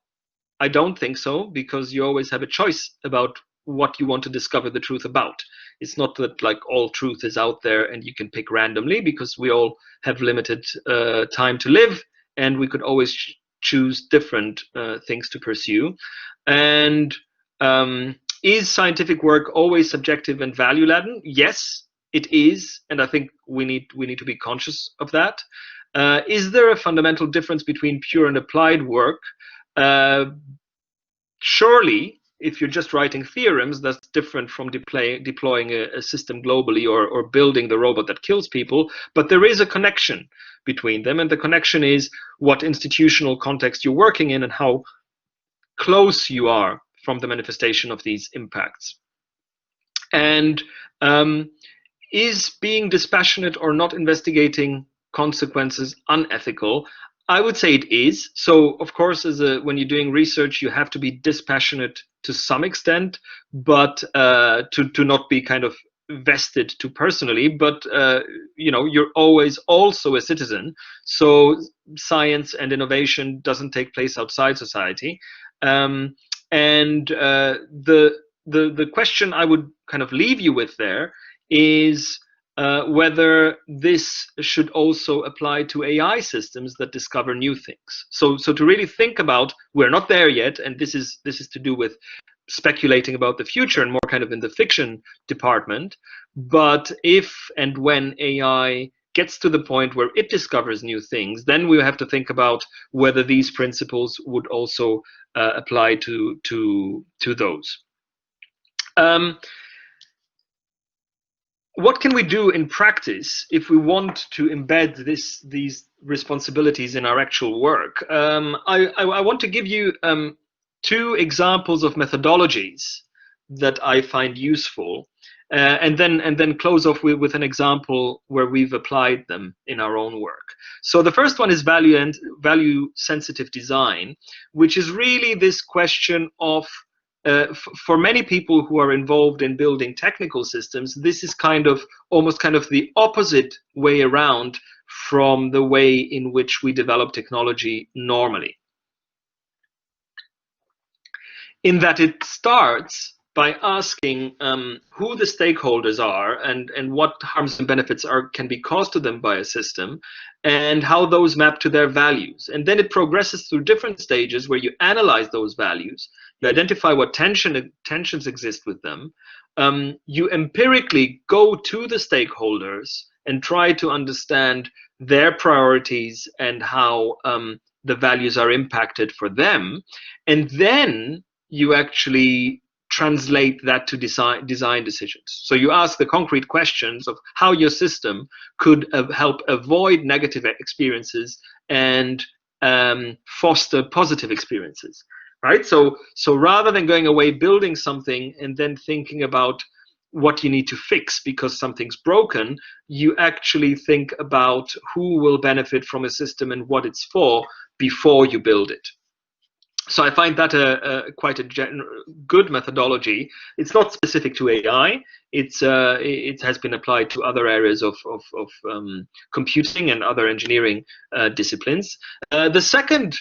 [SPEAKER 2] I don't think so, because you always have a choice about what you want to discover the truth about. It's not that like all truth is out there and you can pick randomly, because we all have limited time to live, and we could always choose different things to pursue. And is scientific work always subjective and value laden? Yes, it is, and I think we need to be conscious of that. Is there a fundamental difference between pure and applied work? Surely, if you're just writing theorems, that's different from deploying a system globally, or building the robot that kills people. But there is a connection between them, and the connection is what institutional context you're working in and how close you are from the manifestation of these impacts. And is being dispassionate or not investigating consequences unethical? I would say it is. So, of course, when you're doing research, you have to be dispassionate to some extent, but to not be kind of vested too personally. But you're always also a citizen. So science and innovation doesn't take place outside society. And the question I would kind of leave you with there is whether this should also apply to AI systems that discover new things. So to really think about, we're not there yet, and this is to do with speculating about the future and more kind of in the fiction department. But if and when AI gets to the point where it discovers new things, then we have to think about whether these principles would also apply to those. What can we do in practice if we want to embed these responsibilities in our actual work? I want to give you two examples of methodologies that I find useful, and then close off with an example where we've applied them in our own work. So the first one is value sensitive design, which is really this question of for many people who are involved in building technical systems, this is almost the opposite way around from the way in which we develop technology normally. In that it starts by asking who the stakeholders are and what harms and benefits can be caused to them by a system, and how those map to their values. And then it progresses through different stages where you analyze those values, you identify what tensions exist with them, you empirically go to the stakeholders and try to understand their priorities and how the values are impacted for them, and then you actually translate that to design decisions. So you ask the concrete questions of how your system could help avoid negative experiences and foster positive experiences, right? So rather than going away building something and then thinking about what you need to fix because something's broken, you actually think about who will benefit from a system and what it's for before you build it. So I find that quite a good methodology. It's not specific to AI. It has been applied to other areas of computing and other engineering disciplines. The second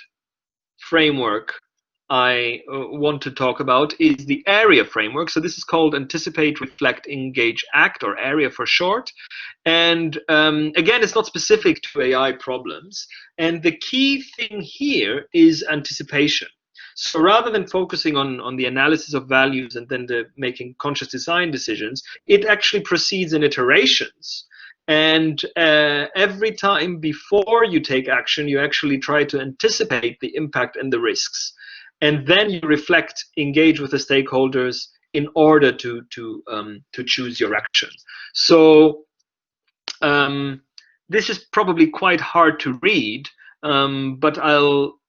[SPEAKER 2] framework I want to talk about is the AREA framework. So this is called Anticipate, Reflect, Engage, Act, or AREA for short. And again, it's not specific to AI problems. And the key thing here is anticipation. So rather than focusing on the analysis of values and then making conscious design decisions, it actually proceeds in iterations. And every time before you take action, you actually try to anticipate the impact and the risks. And then you reflect, engage with the stakeholders in order to choose your action. So this is probably quite hard to read, but I'll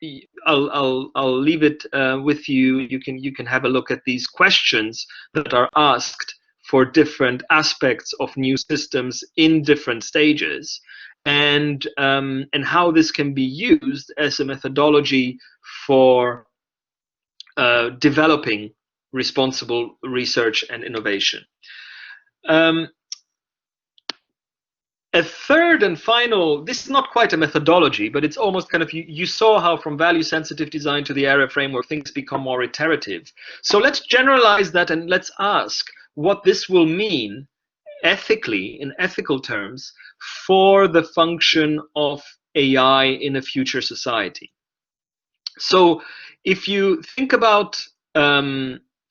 [SPEAKER 2] leave it with you. You can have a look at these questions that are asked for different aspects of new systems in different stages, and how this can be used as a methodology for developing responsible research and innovation. A third and final, this is not quite a methodology, but it's almost you saw how from value sensitive design to the AREA framework, things become more iterative. So let's generalize that and let's ask what this will mean ethically, in ethical terms, for the function of AI in a future society. So if you think about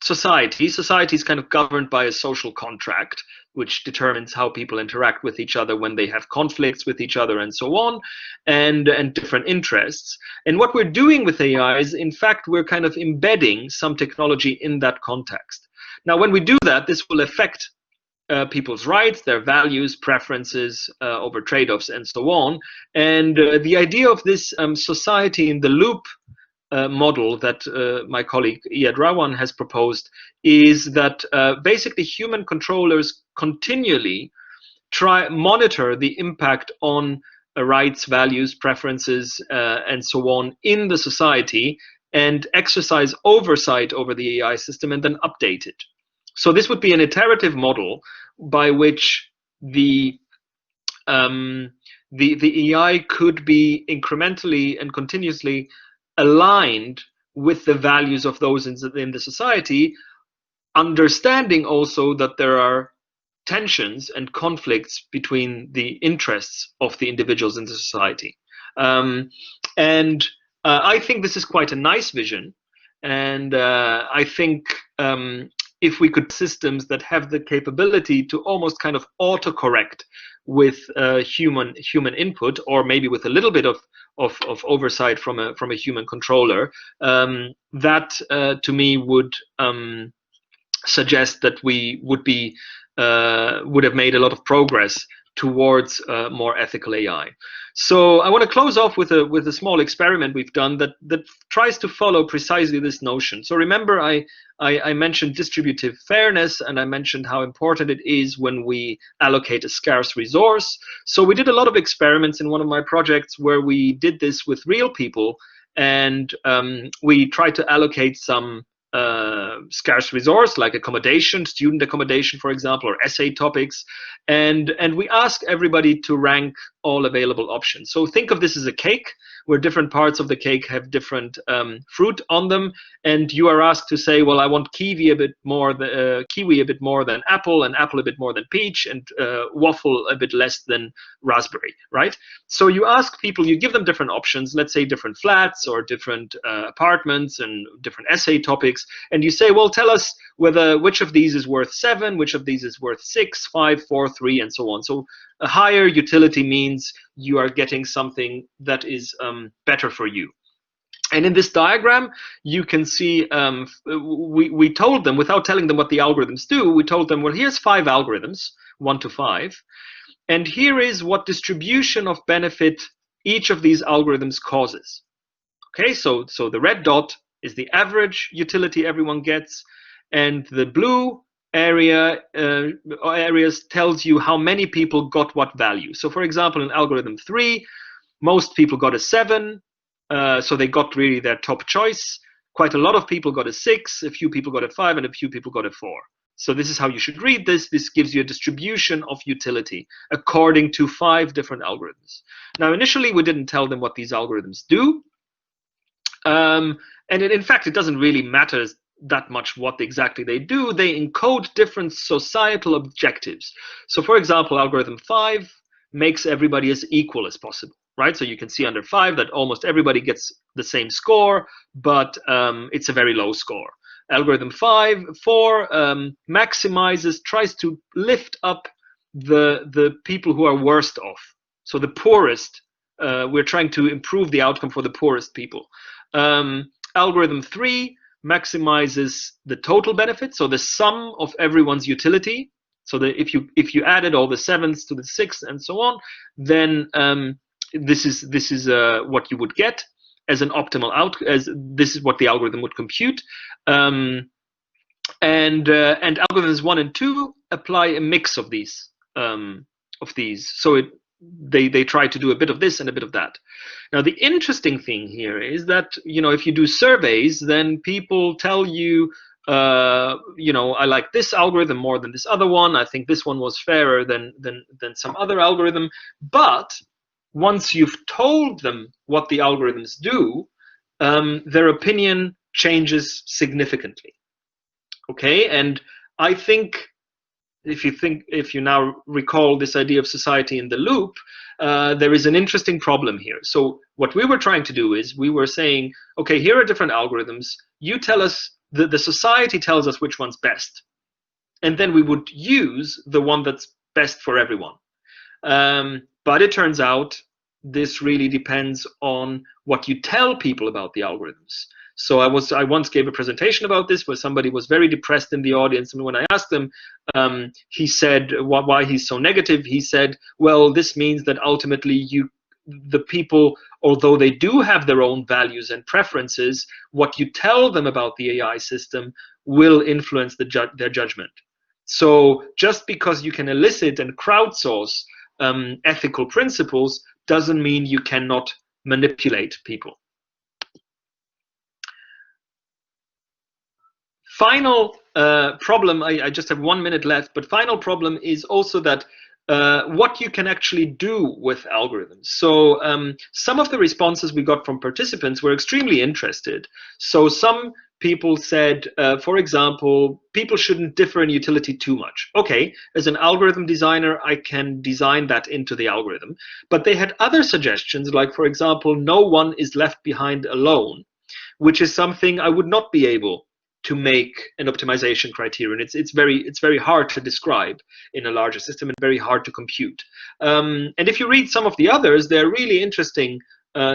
[SPEAKER 2] society is governed by a social contract, which determines how people interact with each other when they have conflicts with each other and so on, and different interests. And what we're doing with AI is, in fact, we're embedding some technology in that context. Now, when we do that, this will affect people's rights, their values, preferences over trade-offs, and so on. And the idea of this society in the loop model that my colleague Iyad Rawan has proposed is that basically human controllers continually monitor the impact on rights, values, preferences, and so on in the society, and exercise oversight over the AI system and then update it. So this would be an iterative model by which the AI could be incrementally and continuously aligned with the values of those in the society, understanding also that there are tensions and conflicts between the interests of the individuals in the society. I think this is quite a nice vision, and I think if we could systems that have the capability to almost kind of autocorrect with human input, or maybe with a little bit of oversight from a human controller, that to me would suggest that we would have made a lot of progress towards more ethical AI. So I want to close off with a small experiment we've done that tries to follow precisely this notion. So remember, I mentioned distributive fairness, and I mentioned how important it is when we allocate a scarce resource. So we did a lot of experiments in one of my projects where we did this with real people, and we tried to allocate some scarce resource like accommodation, student accommodation, for example, or essay topics, and we ask everybody to rank all available options. So think of this as a cake where different parts of the cake have different fruit on them, and you are asked to say, well, I want kiwi a bit more than apple, and apple a bit more than peach, and waffle a bit less than raspberry, right? So you ask people, you give them different options, let's say different flats or different apartments and different essay topics, and you say, well, tell us which of these is worth 7, which of these is worth 6, 5, 4, 3, and so on. So a higher utility means you are getting something that is better for you. And in this diagram, you can see we told them, without telling them what the algorithms do, we told them, well, here's 5 algorithms, 1 to 5, and here is what distribution of benefit each of these algorithms causes. Okay, so the red dot is the average utility everyone gets, and the blue areas tells you how many people got what value. So for example, in algorithm 3, most people got a 7, so they got really their top choice. Quite a lot of people got a 6, a few people got a 5, and a few people got a 4. So this is how you should read this. This gives you a distribution of utility according to 5 different algorithms. Now, initially, we didn't tell them what these algorithms do. And in fact, it doesn't really matter that much what exactly they do. They encode different societal objectives. So for example, algorithm 5 makes everybody as equal as possible, right? So you can see under 5 that almost everybody gets the same score, but it's a very low score. Algorithm 4 tries to lift up the people who are worst off. So the poorest, we're trying to improve the outcome for the poorest people. Algorithm 3 maximizes the total benefit, so the sum of everyone's utility. So that if you added all the 7s to the 6 and so on, then this is what you would get as an optimal as this is what the algorithm would compute. And algorithms 1 and 2 apply a mix of these. So they try to do a bit of this and a bit of that. Now, the interesting thing here is that, if you do surveys, then people tell you, I like this algorithm more than this other one. I think this one was fairer than some other algorithm. But once you've told them what the algorithms do, their opinion changes significantly. Okay, and I think if you now recall this idea of society in the loop, there is an interesting problem here. So what we were trying to do is we were saying, okay, here are different algorithms. You tell us, the society tells us which one's best. And then we would use the one that's best for everyone. But it turns out this really depends on what you tell people about the algorithms. So I once gave a presentation about this where somebody was very depressed in the audience, and when I asked him, he said why he's so negative. He said, well, this means that ultimately the people, although they do have their own values and preferences, what you tell them about the AI system will influence their judgment. So just because you can elicit and crowdsource ethical principles doesn't mean you cannot manipulate people. Final problem, I just have 1 minute left, but final problem is also that what you can actually do with algorithms. So some of the responses we got from participants were extremely interested. So some people said, for example, people shouldn't differ in utility too much. Okay, as an algorithm designer, I can design that into the algorithm. But they had other suggestions, like, for example, no one is left behind alone, which is something I would not be able to make an optimization criterion. It's very hard to describe in a larger system and very hard to compute. And if you read some of the others, they're really interesting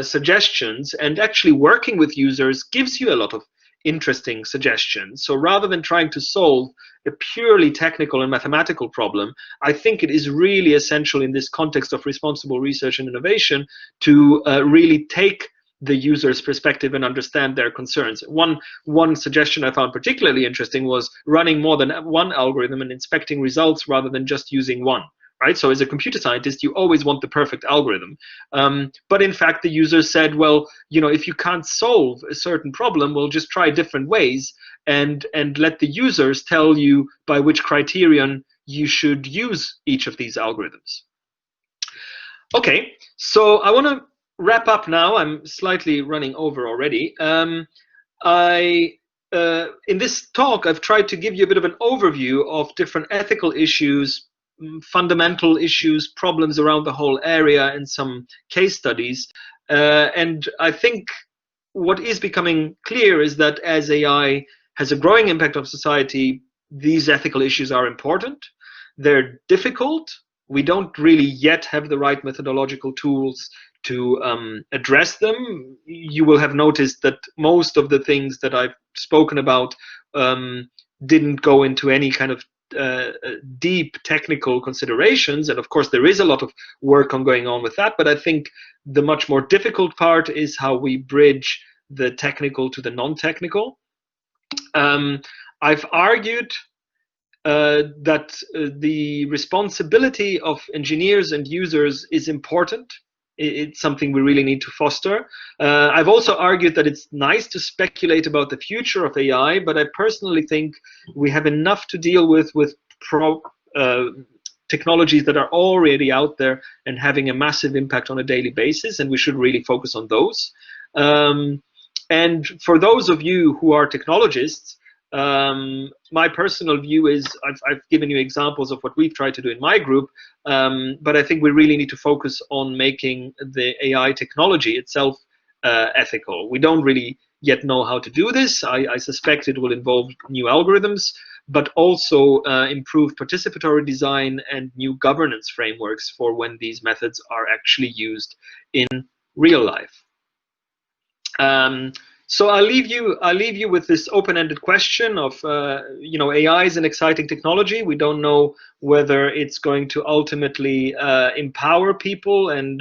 [SPEAKER 2] suggestions, and actually working with users gives you a lot of interesting suggestions. So rather than trying to solve a purely technical and mathematical problem, I think it is really essential in this context of responsible research and innovation to really take the user's perspective and understand their concerns. One suggestion I found particularly interesting was running more than one algorithm and inspecting results rather than just using one. Right? So as a computer scientist, you always want the perfect algorithm. But in fact, the user said, well, if you can't solve a certain problem, we'll just try different ways and let the users tell you by which criterion you should use each of these algorithms. Okay, so I want to wrap up now. I'm slightly running over already. In this talk, I've tried to give you a bit of an overview of different ethical issues, fundamental issues, problems around the whole area, and some case studies. And I think what is becoming clear is that as AI has a growing impact on society, these ethical issues are important. They're difficult. We don't really yet have the right methodological tools to address them. You will have noticed that most of the things that I've spoken about didn't go into any kind of deep technical considerations, and of course there is a lot of work going on with that, but I think the much more difficult part is how we bridge the technical to the non-technical. I've argued that the responsibility of engineers and users is important. It's something we really need to foster. I've also argued that it's nice to speculate about the future of AI, but I personally think we have enough to deal with technologies that are already out there and having a massive impact on a daily basis, and we should really focus on those. And for those of you who are technologists, my personal view is I've given you examples of what we've tried to do in my group, but I think we really need to focus on making the AI technology itself ethical. We don't really yet know how to do this. I suspect it will involve new algorithms, but also improved participatory design and new governance frameworks for when these methods are actually used in real life. So I'll leave you with this open-ended question of, AI is an exciting technology. We don't know whether it's going to ultimately empower people and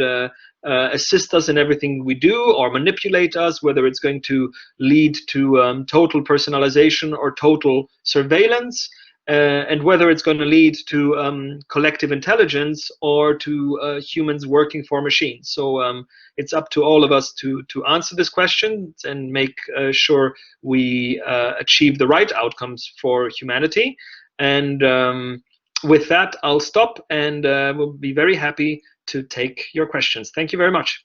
[SPEAKER 2] assist us in everything we do or manipulate us, whether it's going to lead to total personalization or total surveillance, and whether it's going to lead to collective intelligence or to humans working for machines. So it's up to all of us to answer this question and make sure we achieve the right outcomes for humanity. And with that, I'll stop, and we'll be very happy to take your questions. Thank you very much.